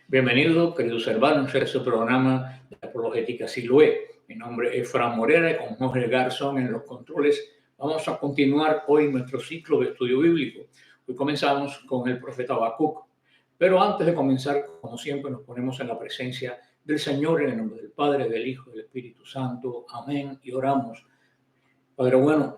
Bienvenidos, queridos hermanos, a este programa de Apologética Siloé. Mi nombre es Fran Morera y con Jorge Garzón en los controles vamos a continuar hoy nuestro ciclo de estudio bíblico. Hoy comenzamos con el profeta Habacuc. Pero antes de comenzar, como siempre, nos ponemos en la presencia del Señor en el nombre del Padre, del Hijo y del Espíritu Santo. Amén. Y oramos. Padre bueno,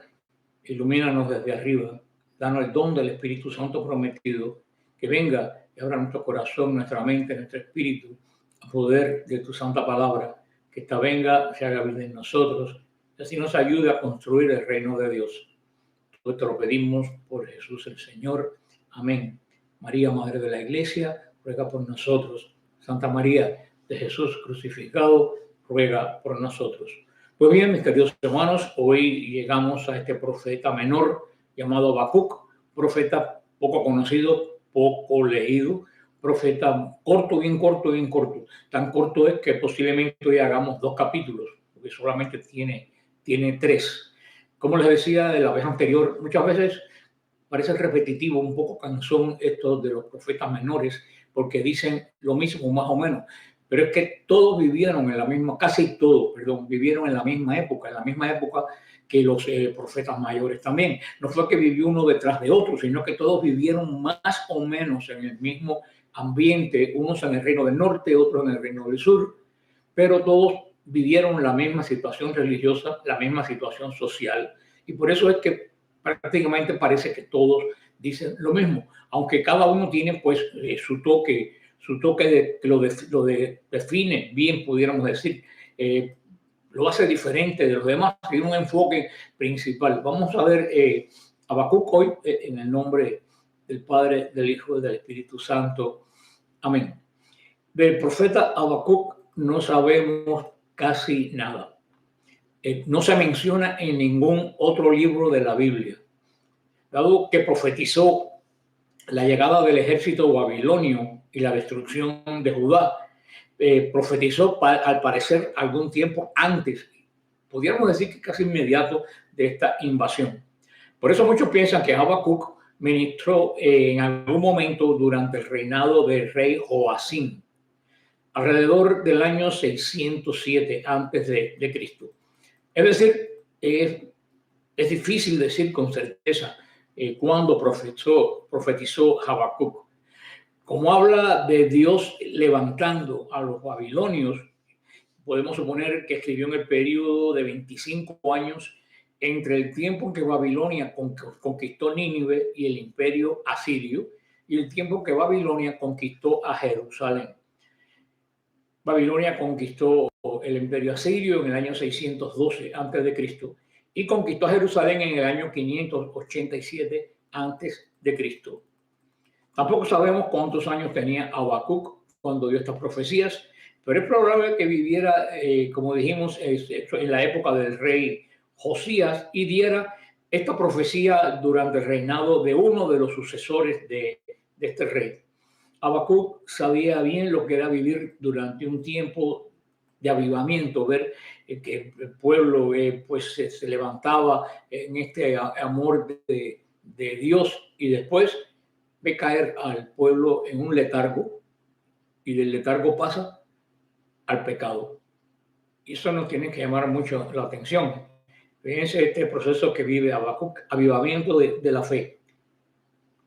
ilumínanos desde arriba. Danos el don del Espíritu Santo prometido, que venga y abra nuestro corazón, nuestra mente, nuestro espíritu, a poder de tu santa palabra, que esta venga, se haga vida en nosotros, y así nos ayude a construir el reino de Dios. Todo esto lo pedimos por Jesús el Señor. Amén. María, Madre de la Iglesia, ruega por nosotros. Santa María de Jesús crucificado, ruega por nosotros. Pues bien, mis queridos hermanos, hoy llegamos a este profeta menor llamado Habacuc, profeta poco conocido, poco leído, profeta corto, bien corto, bien corto. Tan corto es que posiblemente hoy hagamos 2 capítulos, porque solamente tiene 3. Como les decía de la vez anterior, muchas veces parece repetitivo, un poco cansón esto de los profetas menores, porque dicen lo mismo más o menos. Pero es que todos vivieron en la misma, casi todos, vivieron en la misma época que los profetas mayores también. No fue que vivió uno detrás de otro, sino que todos vivieron más o menos en el mismo ambiente, unos en el reino del norte, otros en el reino del sur, pero todos vivieron la misma situación religiosa, la misma situación social. Y por eso es que prácticamente parece que todos dicen lo mismo, aunque cada uno tiene pues su toque que lo define bien, pudiéramos decir, lo hace diferente de los demás, tiene un enfoque principal. Vamos a ver Habacuc hoy en el nombre del Padre, del Hijo y del Espíritu Santo. Amén. Del profeta Habacuc no sabemos casi nada. No se menciona en ningún otro libro de la Biblia, dado que profetizó la llegada del ejército babilonio y la destrucción de Judá. Profetizó al parecer algún tiempo antes, podríamos decir que casi inmediato de esta invasión. Por eso muchos piensan que Habacuc ministró en algún momento durante el reinado del rey Joacim, alrededor del año 607 antes de Cristo. Es decir, es difícil decir con certeza cuándo profetizó Habacuc. Como habla de Dios levantando a los babilonios, podemos suponer que escribió en el periodo de 25 años entre el tiempo en que Babilonia conquistó Nínive y el imperio asirio y el tiempo que Babilonia conquistó a Jerusalén. Babilonia conquistó el imperio asirio en el año 612 a.C. y conquistó a Jerusalén en el año 587 a.C. Tampoco sabemos cuántos años tenía Habacuc cuando dio estas profecías, pero es probable que viviera, como dijimos, en la época del rey Josías y diera esta profecía durante el reinado de uno de los sucesores de este rey. Habacuc sabía bien lo que era vivir durante un tiempo de avivamiento, ver que el pueblo pues se levantaba en este amor de Dios y después ve caer al pueblo en un letargo y del letargo pasa al pecado. Y eso nos tiene que llamar mucho la atención. Fíjense este proceso que vive Habacuc, avivamiento de la fe,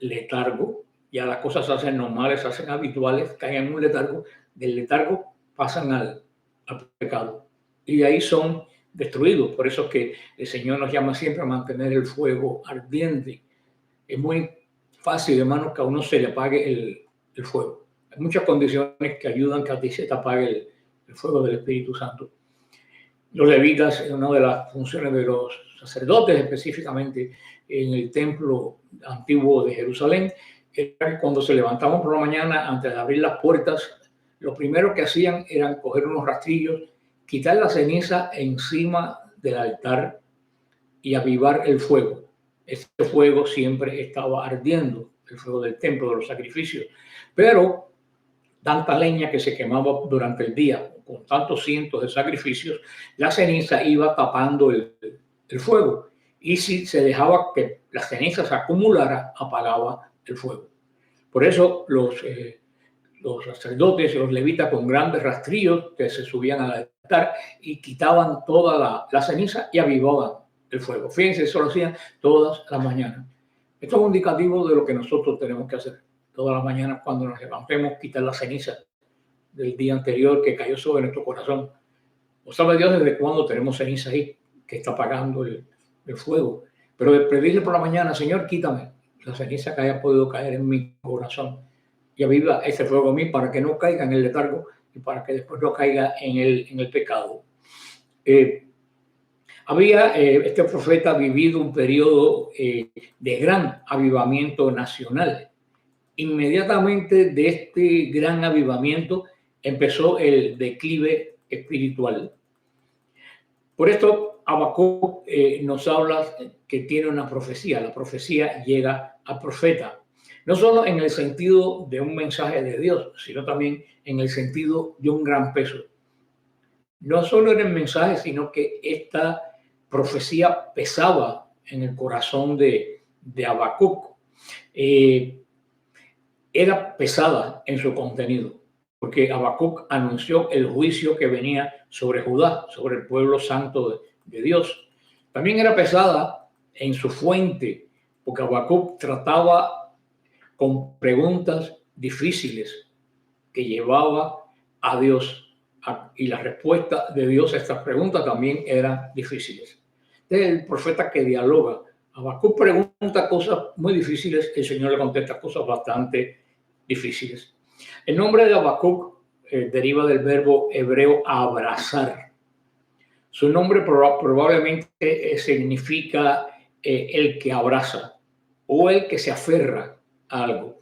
letargo, ya las cosas se hacen normales, se hacen habituales, caen en un letargo, del letargo pasan al pecado y de ahí son destruidos. Por eso es que el Señor nos llama siempre a mantener el fuego ardiente. Es muy fácil, hermanos, que a uno se le apague el fuego. Hay muchas condiciones que ayudan que a ti se te apague el fuego del Espíritu Santo. Los levitas, una de las funciones de los sacerdotes, específicamente en el templo antiguo de Jerusalén, era que cuando se levantaban por la mañana, antes de abrir las puertas, lo primero que hacían era coger unos rastrillos, quitar la ceniza encima del altar y avivar el fuego. Este fuego siempre estaba ardiendo, el fuego del templo, de los sacrificios, pero tanta leña que se quemaba durante el día, con tantos cientos de sacrificios, la ceniza iba tapando el fuego. Y si se dejaba que la ceniza se acumulara, apagaba el fuego. Por eso los sacerdotes y los levitas con grandes rastrillos que se subían al altar y quitaban toda la ceniza y avivaban el fuego. Fíjense, eso lo hacían todas las mañanas. Esto es un indicativo de lo que nosotros tenemos que hacer todas las mañanas cuando nos levantemos, quitar la ceniza del día anterior que cayó sobre nuestro corazón. ¿O sabe Dios desde cuándo tenemos ceniza ahí que está apagando el fuego? Pero de pedirle por la mañana, Señor, quítame la ceniza que haya podido caer en mi corazón y aviva ese fuego en mí para que no caiga en el letargo y para que después no caiga en el pecado. Había este profeta vivido un periodo de gran avivamiento nacional. Inmediatamente de este gran avivamiento empezó el declive espiritual. Por esto, Habacuc nos habla que tiene una profecía. La profecía llega al profeta, no solo en el sentido de un mensaje de Dios, sino también en el sentido de un gran peso. No solo en el mensaje, sino que esta profecía pesaba en el corazón de Habacuc. Era pesada en su contenido, porque Habacuc anunció el juicio que venía sobre Judá, sobre el pueblo santo de Dios. También era pesada en su fuente, porque Habacuc trataba con preguntas difíciles que llevaba a Dios, y la respuesta de Dios a estas preguntas también eran difíciles. Este es el profeta que dialoga. Habacuc pregunta cosas muy difíciles, el Señor le contesta cosas bastante difíciles. El nombre de Habacuc deriva del verbo hebreo abrazar. Su nombre probablemente significa el que abraza o el que se aferra a algo.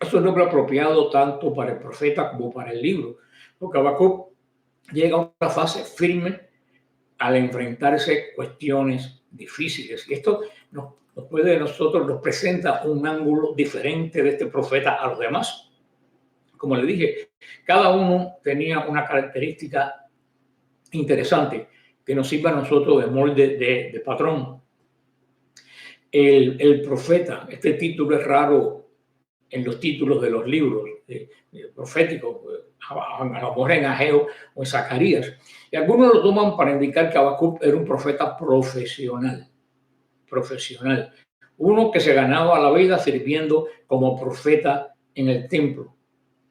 Es un nombre apropiado tanto para el profeta como para el libro, porque Habacuc llega a una fase firme al enfrentarse cuestiones difíciles. Y esto nos presenta un ángulo diferente de este profeta a los demás. Como le dije, cada uno tenía una característica interesante que nos sirva a nosotros de molde de patrón. El profeta, este título es raro en los títulos de los libros proféticos, a lo mejor en Ageo o en Zacarías. Y algunos lo toman para indicar que Habacuc era un profeta profesional. Uno que se ganaba la vida sirviendo como profeta en el templo,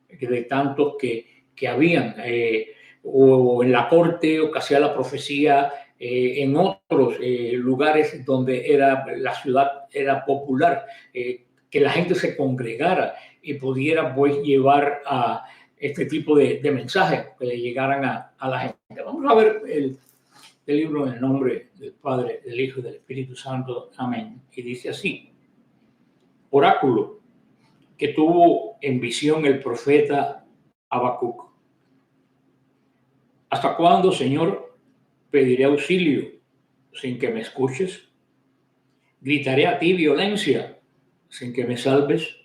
de tantos que habían, o en la corte, o que hacía la profecía en otros lugares donde la ciudad era popular, que la gente se congregara y pudiera pues llevar a este tipo de mensajes que le llegaran a la gente. Vamos a ver el libro en el nombre del Padre, del Hijo y del Espíritu Santo. Amén. Y dice así: oráculo que tuvo en visión el profeta Habacuc. ¿Hasta cuándo, Señor, pediré auxilio sin que me escuches? Gritaré a ti violencia sin que me salves.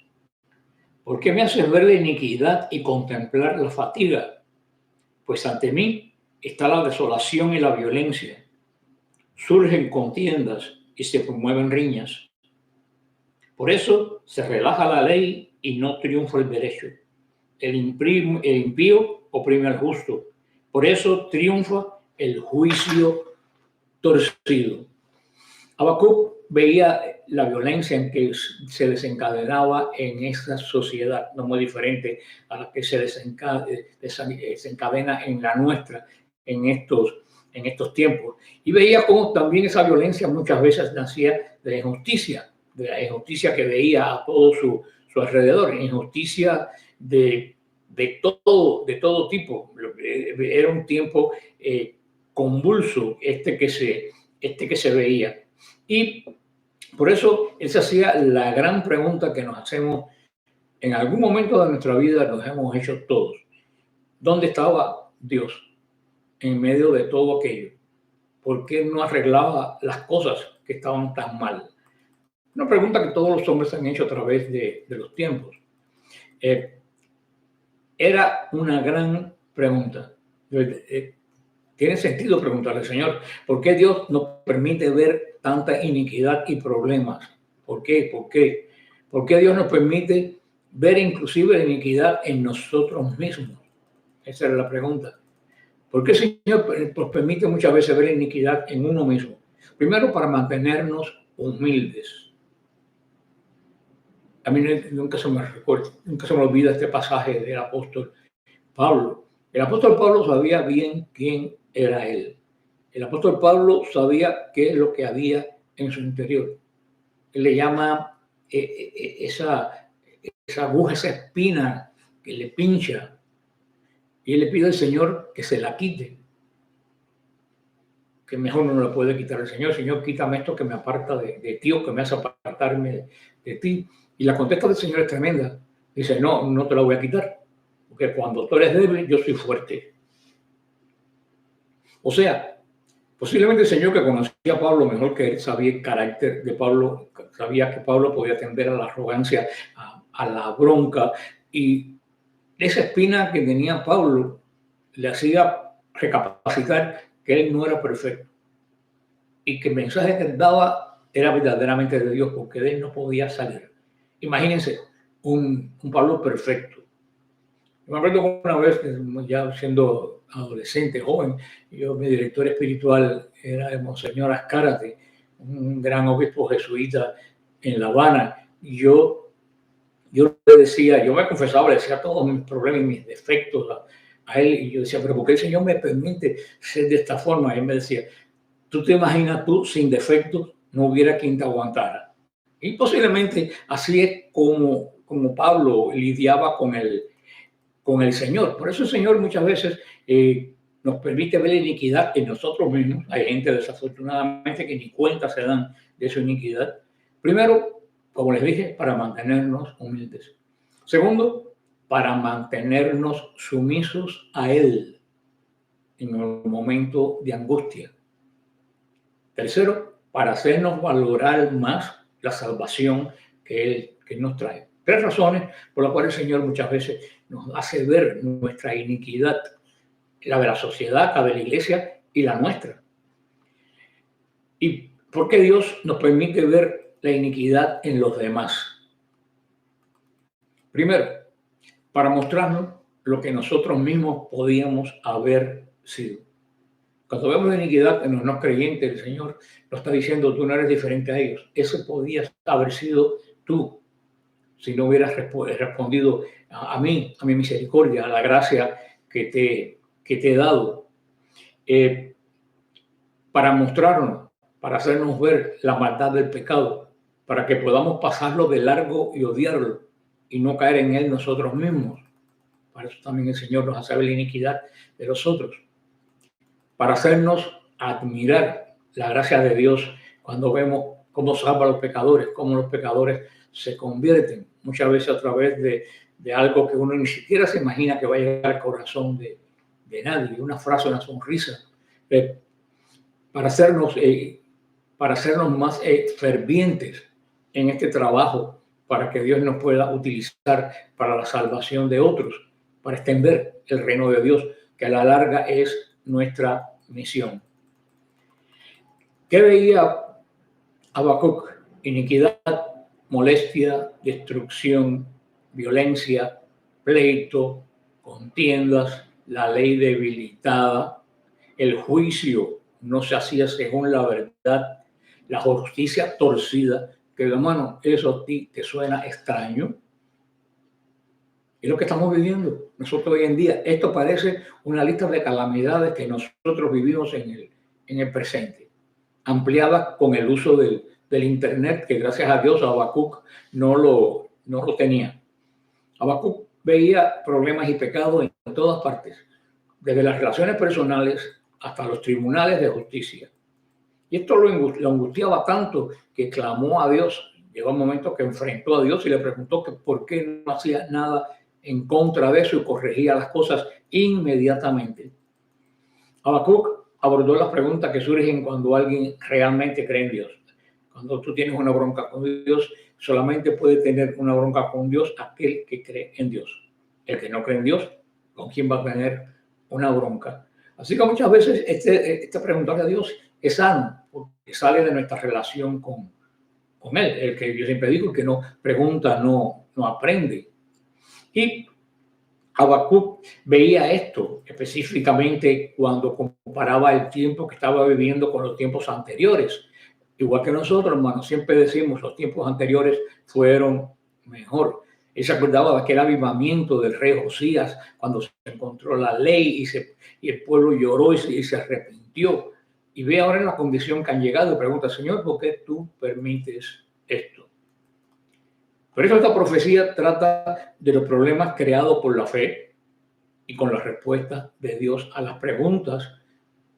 ¿Por qué me haces ver la iniquidad y contemplar la fatiga? Pues ante mí está la desolación y la violencia. Surgen contiendas y se promueven riñas. Por eso se relaja la ley y no triunfa el derecho. El impío oprime al justo. Por eso triunfa el juicio torcido. Habacuc veía la violencia en que se desencadenaba en esta sociedad, no muy diferente a la que se desencadena en la nuestra en estos tiempos. Y veía cómo también esa violencia muchas veces nacía de la injusticia que veía a todo su alrededor, injusticia de todo tipo. Era un tiempo convulso este que se veía. Y por eso él se hacía la gran pregunta que nos hacemos en algún momento de nuestra vida, nos hemos hecho todos. ¿Dónde estaba Dios en medio de todo aquello? ¿Por qué no arreglaba las cosas que estaban tan mal? Una pregunta que todos los hombres han hecho a través de los tiempos. Era una gran pregunta. Tiene sentido preguntarle, Señor, ¿por qué Dios nos permite ver tanta iniquidad y problemas? ¿Por qué? ¿Por qué? ¿Por qué Dios nos permite ver inclusive la iniquidad en nosotros mismos? Esa era la pregunta. ¿Por qué el Señor pues, permite muchas veces ver la iniquidad en uno mismo? Primero, para mantenernos humildes. A mí nunca se me recuerda, nunca se me olvida este pasaje del apóstol Pablo. El apóstol Pablo sabía bien quién era él. El apóstol Pablo sabía qué es lo que había en su interior. Él le llama esa aguja, esa espina que le pincha, y él le pide al Señor que se la quite, que mejor no la puede quitar el Señor. Señor, quítame esto que me aparta de ti o que me hace apartarme de ti. Y la contesta del Señor es tremenda. Dice, no, no te la voy a quitar, porque cuando tú eres débil, yo soy fuerte. O sea, posiblemente el Señor, que conocía a Pablo mejor que él, sabía el carácter de Pablo, sabía que Pablo podía tender a la arrogancia, a la bronca, y esa espina que tenía Pablo le hacía recapacitar que él no era perfecto y que el mensaje que él daba era verdaderamente de Dios, porque de él no podía salir. Imagínense un Pablo perfecto. Yo me acuerdo una vez, ya siendo adolescente, joven, mi director espiritual era el Monseñor Azcárate, un gran obispo jesuita en La Habana, y yo le decía, yo me confesaba, le decía todos mis problemas y mis defectos a él, y yo decía, pero ¿por qué el Señor me permite ser de esta forma? Y él me decía, tú te imaginas, tú sin defectos no hubiera quien te aguantara. Y posiblemente así es como Pablo lidiaba con el Señor. Por eso el Señor muchas veces nos permite ver la iniquidad en nosotros mismos. Hay gente desafortunadamente que ni cuenta se dan de su iniquidad. Primero, como les dije, para mantenernos humildes. Segundo, para mantenernos sumisos a Él en el momento de angustia. Tercero, para hacernos valorar más la salvación que Él nos trae. Tres razones por las cuales el Señor muchas veces nos hace ver nuestra iniquidad, la de la sociedad, la de la iglesia y la nuestra. ¿Y por qué Dios nos permite ver la iniquidad en los demás? Primero, para mostrarnos lo que nosotros mismos podíamos haber sido. Cuando vemos la iniquidad en los no creyentes, el Señor nos está diciendo, tú no eres diferente a ellos. Ese podías haber sido tú, si no hubieras respondido a mí, a mi misericordia, a la gracia que te he dado. Para mostrarnos, para hacernos ver la maldad del pecado, para que podamos pasarlo de largo y odiarlo y no caer en él nosotros mismos. Para eso también el Señor nos hace ver la iniquidad de los otros. Para hacernos admirar la gracia de Dios cuando vemos cómo salva a los pecadores, cómo los pecadores se convierten muchas veces a través de algo que uno ni siquiera se imagina que va a llegar al corazón de nadie, una frase, una sonrisa, para hacernos más fervientes en este trabajo, para que Dios nos pueda utilizar para la salvación de otros, para extender el reino de Dios, que a la larga es nuestra misión. ¿Qué veía Habacuc? Iniquidad, molestia, destrucción, violencia, pleito, contiendas, la ley debilitada, el juicio no se hacía según la verdad, la justicia torcida, que hermano, eso a ti te suena extraño. Es lo que estamos viviendo nosotros hoy en día. Esto parece una lista de calamidades que nosotros vivimos en el presente, ampliada con el uso del Internet, que gracias a Dios Habacuc no lo tenía. Habacuc veía problemas y pecados en todas partes, desde las relaciones personales hasta los tribunales de justicia. Y esto lo angustiaba tanto que clamó a Dios. Llegó un momento que enfrentó a Dios y le preguntó que por qué no hacía nada en contra de eso y corregía las cosas inmediatamente. Habacuc abordó las preguntas que surgen cuando alguien realmente cree en Dios. Cuando tú tienes una bronca con Dios, solamente puede tener una bronca con Dios aquel que cree en Dios. El que no cree en Dios, ¿con quién va a tener una bronca? Así que muchas veces este preguntarle a Dios es sano, porque sale de nuestra relación con Él. El que yo siempre digo, el que no pregunta no aprende. Y Habacuc veía esto específicamente cuando comparaba el tiempo que estaba viviendo con los tiempos anteriores. Igual que nosotros, hermanos, siempre decimos los tiempos anteriores fueron mejor. Él se acordaba de aquel avivamiento del rey Josías cuando se encontró la ley y el pueblo lloró y se arrepintió. Y ve ahora en la condición que han llegado y pregunta, Señor, ¿por qué tú permites esto? Por eso esta profecía trata de los problemas creados por la fe y con la respuesta de Dios a las preguntas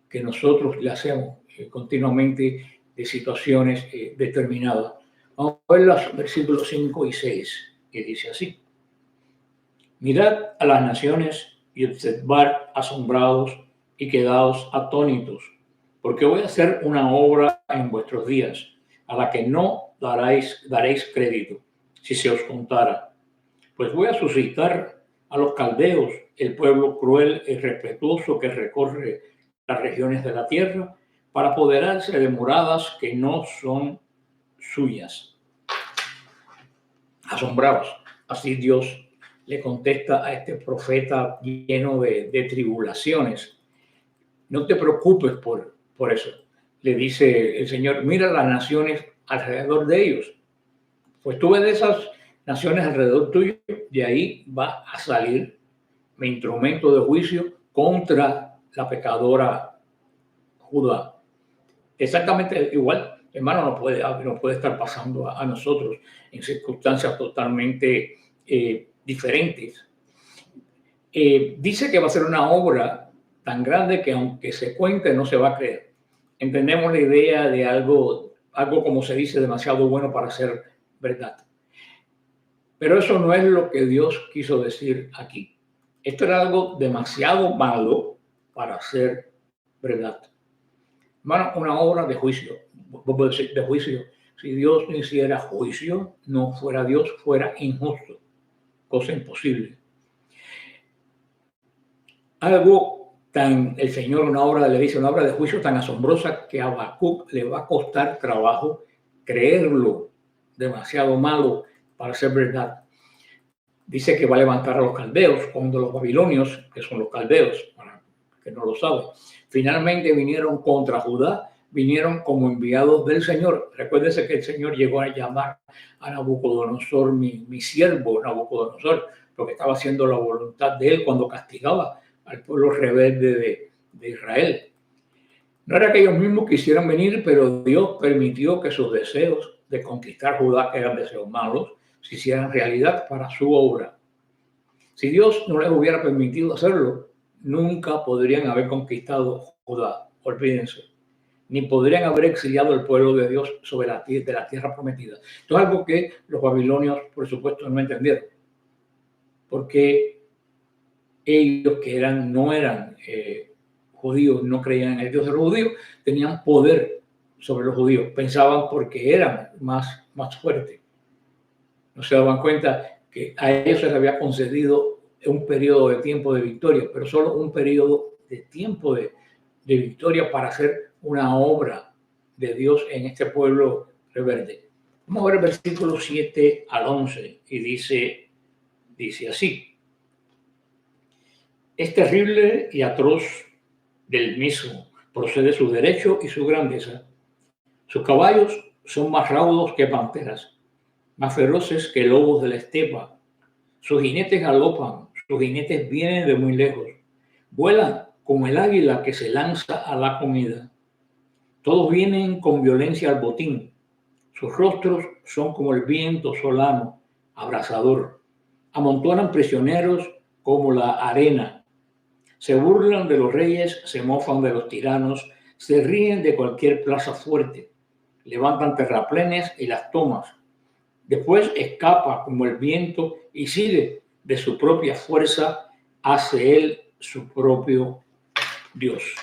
que nosotros le hacemos continuamente de situaciones determinadas. Vamos a ver los versículos 5 y 6, que dice así. Mirad a las naciones y observad asombrados y quedaos atónitos, porque voy a hacer una obra en vuestros días, a la que no daréis crédito, si se os contara. Pues voy a suscitar a los caldeos, el pueblo cruel y respetuoso que recorre las regiones de la tierra, para apoderarse de moradas que no son suyas. Asombrados. Así Dios le contesta a este profeta lleno de tribulaciones. No te preocupes por eso. Le dice el Señor, mira las naciones alrededor de ellos. Pues tú ves esas naciones alrededor tuyo, de ahí va a salir mi instrumento de juicio contra la pecadora Judá. Exactamente igual, hermano, no puede estar pasando a nosotros en circunstancias totalmente diferentes. Dice que va a ser una obra tan grande que aunque se cuente no se va a creer. Entendemos la idea de algo como se dice, demasiado bueno para ser verdad. Pero eso no es lo que Dios quiso decir aquí. Esto era algo demasiado malo para ser verdad. Hermano, una obra de juicio. De juicio. Si Dios no hiciera juicio, no fuera Dios, fuera injusto. Cosa imposible. El Señor, una obra de juicio tan asombrosa que a Habacuc le va a costar trabajo creerlo, demasiado malo para ser verdad. Dice que va a levantar a los caldeos, cuando los babilonios, que son los caldeos, para que no lo saben, finalmente vinieron contra Judá, vinieron como enviados del Señor. Recuérdese que el Señor llegó a llamar a Nabucodonosor mi siervo Nabucodonosor, porque estaba haciendo la voluntad de él cuando castigaba al pueblo rebelde de Israel. No era que ellos mismos quisieran venir, pero Dios permitió que sus deseos de conquistar Judá, que eran deseos malos, se hicieran realidad para su obra. Si Dios no les hubiera permitido hacerlo, nunca podrían haber conquistado Judá, olvídense, ni podrían haber exiliado el pueblo de Dios de la tierra prometida. Esto es algo que los babilonios, por supuesto, no entendieron, porque ellos que no eran judíos, no creían en el Dios de los judíos, tenían poder sobre los judíos, pensaban porque eran más fuertes. No se daban cuenta que a ellos se les había concedido un periodo de tiempo de victoria, pero solo un periodo de tiempo de victoria para hacer una obra de Dios en este pueblo rebelde. Vamos a ver el versículo 7 al 11 y dice así. Es terrible y atroz del mismo, procede su derecho y su grandeza. Sus caballos son más raudos que panteras, más feroces que lobos de la estepa. Sus jinetes galopan, sus jinetes vienen de muy lejos. Vuelan como el águila que se lanza a la comida. Todos vienen con violencia al botín. Sus rostros son como el viento solano, abrasador. Amontonan prisioneros como la arena. Se burlan de los reyes, se mofan de los tiranos, se ríen de cualquier plaza fuerte. Levantan terraplenes y las tomas. Después escapa como el viento y sigue de su propia fuerza, hace él su propio Dios.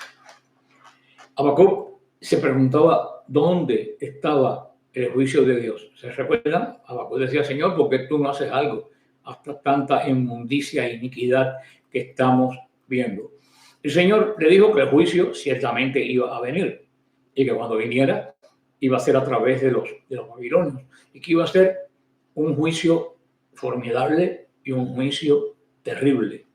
Habacuc se preguntaba dónde estaba el juicio de Dios. ¿Se recuerdan? Habacuc decía, Señor, ¿por qué tú no haces algo hasta tanta inmundicia e iniquidad que estamos viendo? El Señor le dijo que el juicio ciertamente iba a venir y que cuando viniera iba a ser a través de los babilonios y que iba a ser un juicio formidable, y un juicio terrible.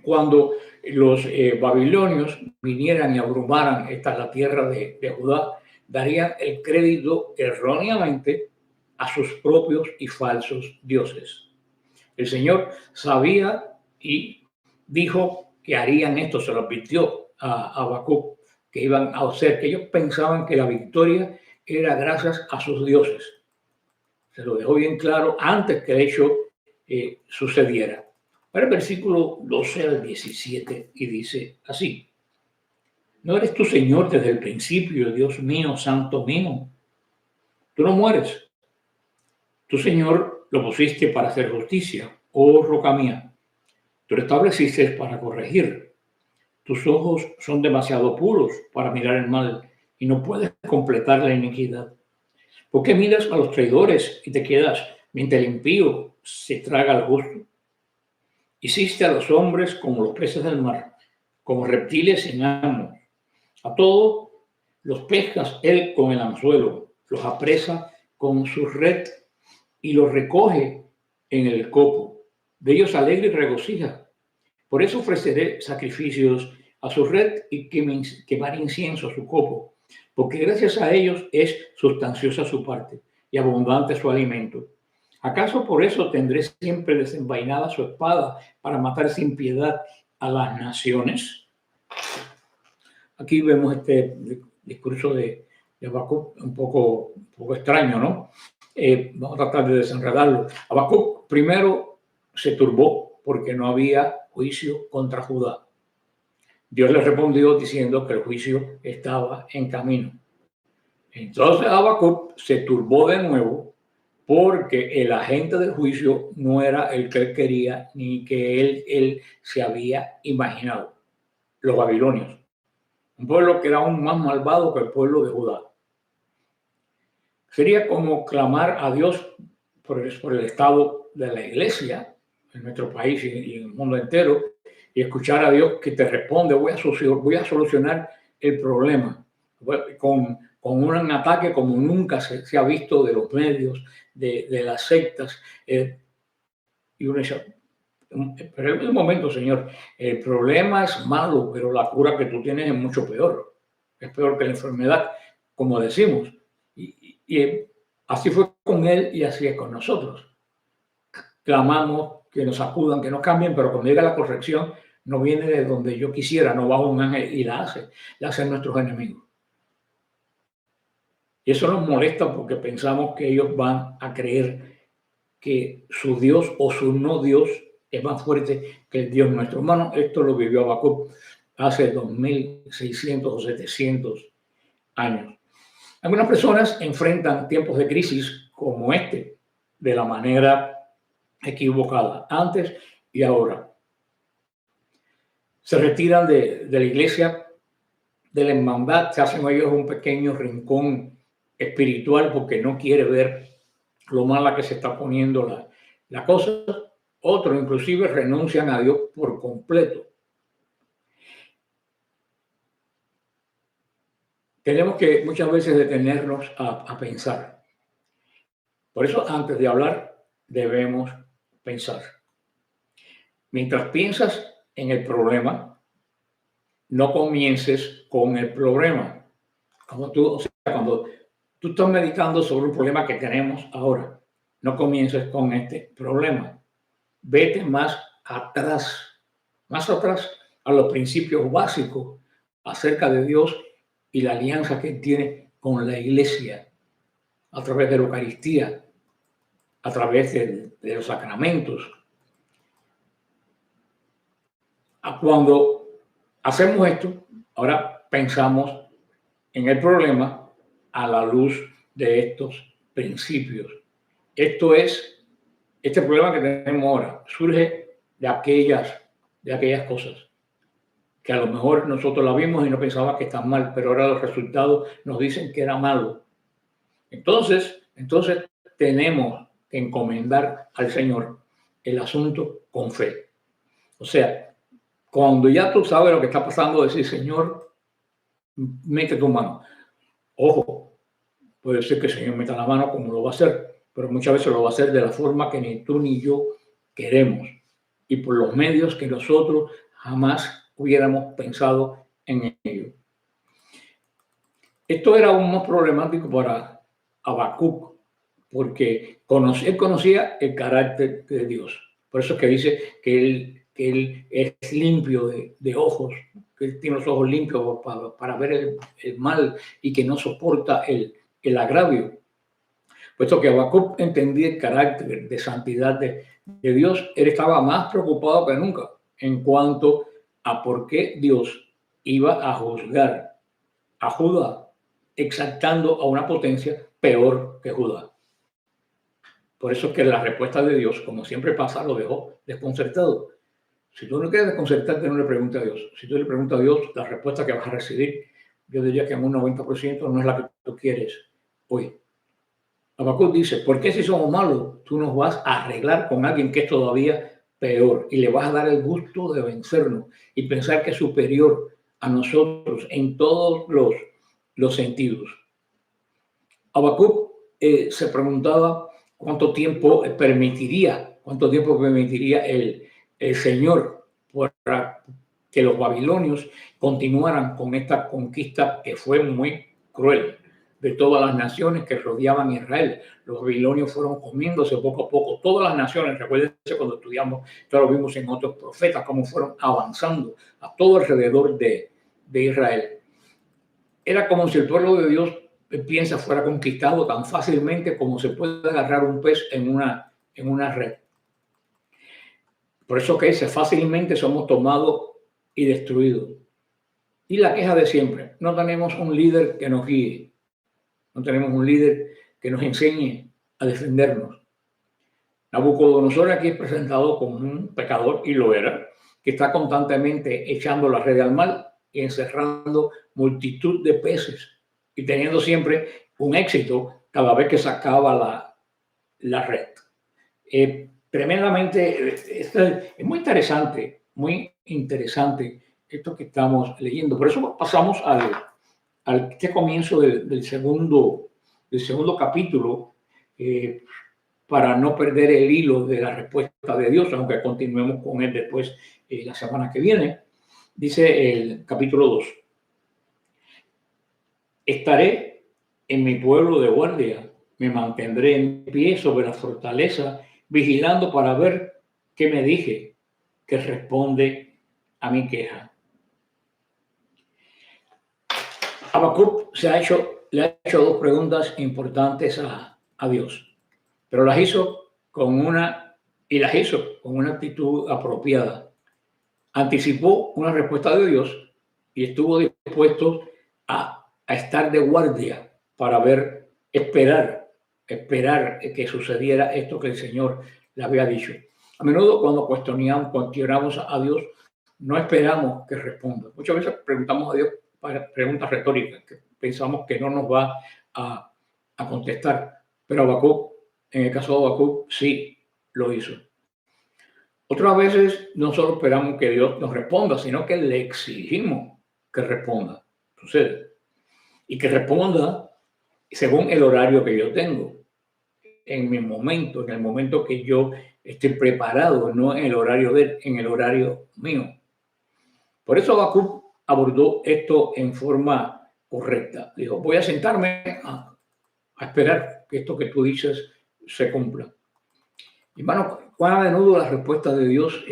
Cuando los babilonios vinieran y abrumaran la tierra de Judá, darían el crédito erróneamente a sus propios y falsos dioses. El Señor sabía y dijo que harían esto, se lo advirtió a Habacuc, que iban a hacer, que ellos pensaban que la victoria era gracias a sus dioses. Se lo dejó bien claro antes que el hecho sucediera. Ahora el versículo 12 al 17 y dice así: ¿No eres tu Señor desde el principio, Dios mío, santo mío? Tú no mueres. Tu Señor lo pusiste para hacer justicia, oh roca mía. Tú lo estableciste para corregir. Tus ojos son demasiado puros para mirar el mal y no puedes completar la iniquidad. ¿Por qué miras a los traidores y te quedas mientras el impío se traga al justo? Hiciste a los hombres como los peces del mar, como reptiles sin amo. A todos los pescas él con el anzuelo, los apresa con su red y los recoge en el copo. De ellos alegra y regocija. Por eso ofreceré sacrificios a su red y quemar incienso a su copo, porque gracias a ellos es sustanciosa su parte y abundante su alimento. ¿Acaso por eso tendré siempre desenvainada su espada para matar sin piedad a las naciones? Aquí vemos este discurso de Habacuc un poco extraño, ¿no? Vamos a tratar de desenredarlo. Habacuc primero se turbó porque no había juicio contra Judá. Dios le respondió diciendo que el juicio estaba en camino. Entonces Habacuc se turbó de nuevo porque el agente del juicio no era el que él quería ni que él se había imaginado. Los babilonios. Un pueblo que era aún más malvado que el pueblo de Judá. Sería como clamar a Dios por el estado de la iglesia en nuestro país y en el mundo entero y escuchar a Dios que te responde: voy a solucionar el problema con un ataque como nunca se ha visto de los medios, de las sectas. Y uno dice: pero en un momento, Señor, el problema es malo, pero la cura que tú tienes es mucho peor. Es peor que la enfermedad, como decimos. Y así fue con él y así es con nosotros. Clamamos que nos acudan, que nos cambien, pero cuando llega la corrección, no viene de donde yo quisiera, no va un ángel y la hacen nuestros enemigos. Y eso nos molesta porque pensamos que ellos van a creer que su Dios o su no Dios es más fuerte que el Dios nuestro. Hermano, esto lo vivió Habacuc hace 2600 o 700 años. Algunas personas enfrentan tiempos de crisis como este de la manera equivocada, antes y ahora. Se retiran de la iglesia, de la hermandad, se hacen ellos un pequeño rincón espiritual porque no quiere ver lo mala que se está poniendo la cosa. Otros inclusive renuncian a Dios por completo. Tenemos que muchas veces detenernos a pensar. Por eso antes de hablar debemos pensar. Mientras piensas en el problema, no comiences con el problema. Cuando tú estás meditando sobre un problema que tenemos ahora, no comiences con este problema. Vete más atrás a los principios básicos acerca de Dios y la alianza que tiene con la iglesia a través de la Eucaristía, a través de los sacramentos. Cuando hacemos esto, ahora pensamos en el problema a la luz de estos principios. Este problema que tenemos ahora surge de aquellas cosas que a lo mejor nosotros la vimos y no pensábamos que están mal, pero ahora los resultados nos dicen que era malo. Entonces tenemos que encomendar al Señor el asunto con fe. O sea, cuando ya tú sabes lo que está pasando, decir: Señor, mete tu mano. Ojo, puede ser que el Señor meta la mano como lo va a hacer, pero muchas veces lo va a hacer de la forma que ni tú ni yo queremos y por los medios que nosotros jamás hubiéramos pensado en ello. Esto era aún más problemático para Habacuc, porque él conocía el carácter de Dios. Por eso es que dice que él es limpio de ojos, que él tiene los ojos limpios para ver el mal y que no soporta el agravio. Puesto que Habacuc entendía el carácter de santidad de Dios, él estaba más preocupado que nunca en cuanto a por qué Dios iba a juzgar a Judá, exaltando a una potencia peor que Judá. Por eso es que la respuesta de Dios, como siempre pasa, lo dejó desconcertado. Si tú no quieres desconcertarte, no le preguntes a Dios. Si tú le preguntas a Dios, la respuesta que vas a recibir, yo diría que en un 90% no es la que tú quieres hoy. Habacuc dice, ¿por qué si somos malos, tú nos vas a arreglar con alguien que es todavía peor y le vas a dar el gusto de vencernos y pensar que es superior a nosotros en todos los sentidos? Habacuc se preguntaba cuánto tiempo permitiría el Señor para que los babilonios continuaran con esta conquista que fue muy cruel de todas las naciones que rodeaban a Israel. Los babilonios fueron comiéndose poco a poco todas las naciones. Recuérdense cuando estudiamos, ya lo vimos en otros profetas, cómo fueron avanzando a todo alrededor de Israel. Era como si el pueblo de Dios fuera conquistado tan fácilmente como se puede agarrar un pez en una red. Por eso que dice, fácilmente somos tomados y destruidos. Y la queja de siempre, no tenemos un líder que nos guíe, no tenemos un líder que nos enseñe a defendernos. Nabucodonosor aquí es presentado como un pecador, y lo era, que está constantemente echando la red al mar y encerrando multitud de peces y teniendo siempre un éxito cada vez que sacaba la red. Tremendamente, es muy interesante esto que estamos leyendo. Por eso pasamos al comienzo del segundo capítulo, para no perder el hilo de la respuesta de Dios, aunque continuemos con él después la semana que viene. Dice el capítulo 2. Estaré en mi pueblo de guardia, me mantendré en pie sobre la fortaleza, vigilando para ver qué me dije, que responde a mi queja. Habacuc le ha hecho dos preguntas importantes a Dios, pero las hizo con una actitud apropiada. Anticipó una respuesta de Dios y estuvo dispuesto a estar de guardia para esperar que sucediera esto que el Señor le había dicho. A menudo cuando cuestionamos a Dios, no esperamos que responda. Muchas veces preguntamos a Dios preguntas retóricas que pensamos que no nos va a contestar, pero Habacuc, en el caso de Habacuc, sí lo hizo. Otras veces no solo esperamos que Dios nos responda, sino que le exigimos que responda. Sucede. Y que responda según el horario que yo tengo, en el momento que yo esté preparado, no en el horario de él, en el horario mío. Por eso Habacuc abordó esto en forma correcta. Dijo, voy a sentarme a esperar que esto que tú dices se cumpla. Hermano, cuán a menudo las respuestas de Dios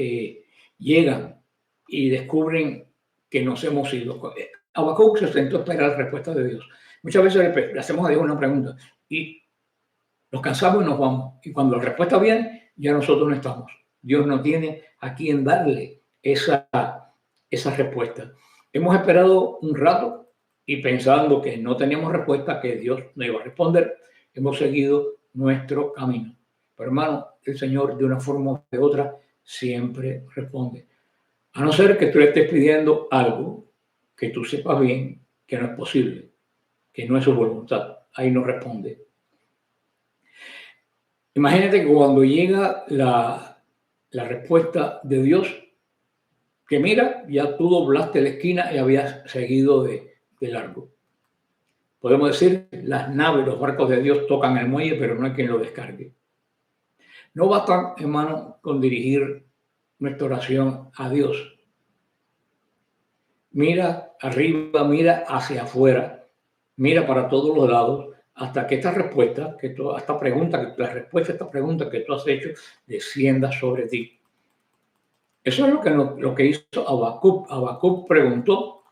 llegan y descubren que nos hemos ido. Habacuc se sentó a esperar la respuesta de Dios. Muchas veces le hacemos a Dios una pregunta y nos cansamos y nos vamos. Y cuando la respuesta viene, ya nosotros no estamos. Dios no tiene a quien darle esa respuesta. Hemos esperado un rato y pensando que no teníamos respuesta, que Dios no iba a responder, hemos seguido nuestro camino. Pero hermano, el Señor de una forma o de otra siempre responde. A no ser que tú le estés pidiendo algo que tú sepas bien que no es posible, que no es su voluntad. Ahí no responde. Imagínate que cuando llega la respuesta de Dios, que mira, ya tú doblaste la esquina y habías seguido de largo. Podemos decir, las naves, los barcos de Dios tocan el muelle, pero no hay quien lo descargue. No basta, hermano, con dirigir nuestra oración a Dios. Mira arriba, mira hacia afuera, mira para todos los lados, hasta que esta respuesta, esta pregunta, la respuesta a esta pregunta que tú has hecho, descienda sobre ti. Eso es lo que hizo Habacuc. Habacuc preguntó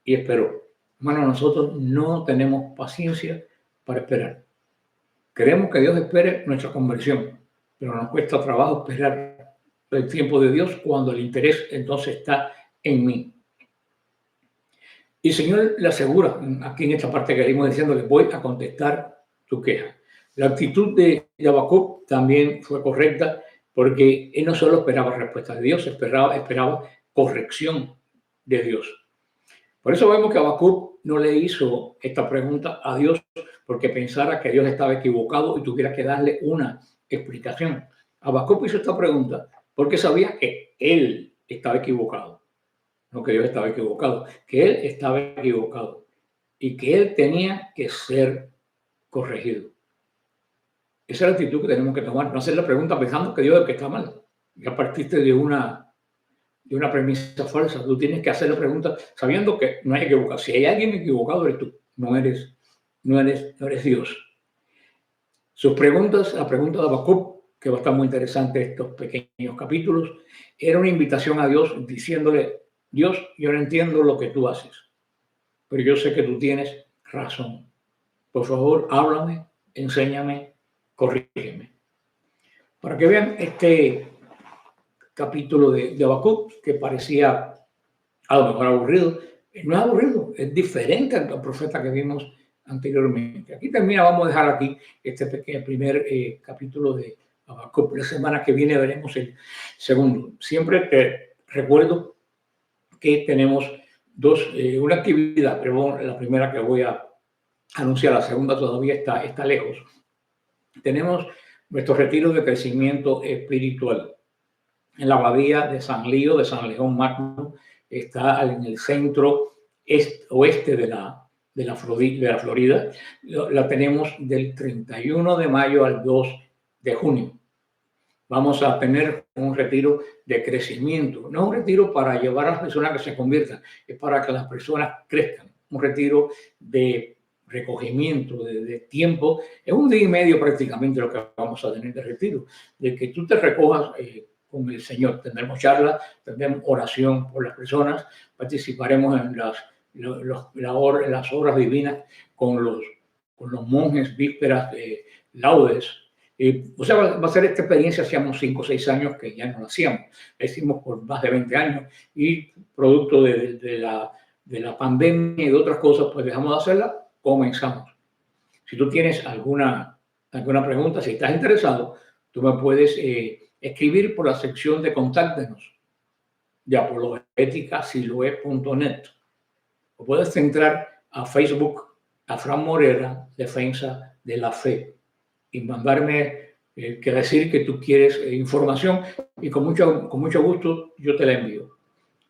y esperó. Hermano, nosotros no tenemos paciencia para esperar. Queremos que Dios espere nuestra conversión, pero nos cuesta trabajo esperar el tiempo de Dios cuando el interés entonces está en mí. Y el Señor le asegura, aquí en esta parte que venimos diciendo, que voy a contestar tu queja. La actitud de Habacuc también fue correcta, porque él no solo esperaba respuesta de Dios, esperaba corrección de Dios. Por eso vemos que Habacuc no le hizo esta pregunta a Dios porque pensara que Dios estaba equivocado y tuviera que darle una explicación. Habacuc hizo esta pregunta porque sabía que él estaba equivocado. No que Dios estaba equivocado, que él estaba equivocado y que él tenía que ser corregido. Esa es la actitud que tenemos que tomar, no hacer la pregunta pensando que Dios es el que está mal. Ya partiste de una premisa falsa. Tú tienes que hacer la pregunta sabiendo que no hay equivocado. Si hay alguien equivocado, eres tú, no eres Dios. Sus preguntas, la pregunta de Habacuc, que va a estar muy interesante estos pequeños capítulos, era una invitación a Dios diciéndole: Dios, yo no entiendo lo que tú haces, pero yo sé que tú tienes razón. Por favor, háblame, enséñame, corrígeme. Para que vean este capítulo de Habacuc, que parecía a lo mejor aburrido, no es aburrido, es diferente al profeta que vimos anteriormente. Aquí termina, vamos a dejar aquí este primer capítulo de Habacuc. La semana que viene veremos el segundo. Siempre te recuerdo que tenemos una actividad, pero la primera que voy a anunciar, la segunda todavía está lejos. Tenemos nuestro retiro de crecimiento espiritual en la abadía de San Lío, de San León Magno. Está en el centro oeste de la Florida. La tenemos del 31 de mayo al 2 de junio. Vamos a tener un retiro de crecimiento, no un retiro para llevar a las personas que se conviertan, es para que las personas crezcan. Un retiro de recogimiento, de tiempo. Es un día y medio prácticamente lo que vamos a tener de retiro, de que tú te recojas con el Señor. Tendremos charlas, tendremos oración por las personas, participaremos en las horas divinas con los monjes, vísperas, laudes. O sea, va a ser esta experiencia, hacíamos 5 o 6 años que ya no la hacíamos. La hicimos por más de 20 años y producto de la pandemia y de otras cosas, pues dejamos de hacerla, comenzamos. Si tú tienes alguna pregunta, si estás interesado, tú me puedes escribir por la sección de contáctenos de apologeticasiloe.net, o puedes entrar a Facebook, a Fran Morera, Defensa de la Fe, y mandarme que decir que tú quieres información, y con mucho gusto yo te la envío.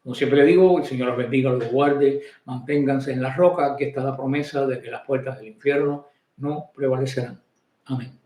Como siempre le digo, el Señor los bendiga, los guarde, manténganse en la roca. Aquí está la promesa de que las puertas del infierno no prevalecerán. Amén.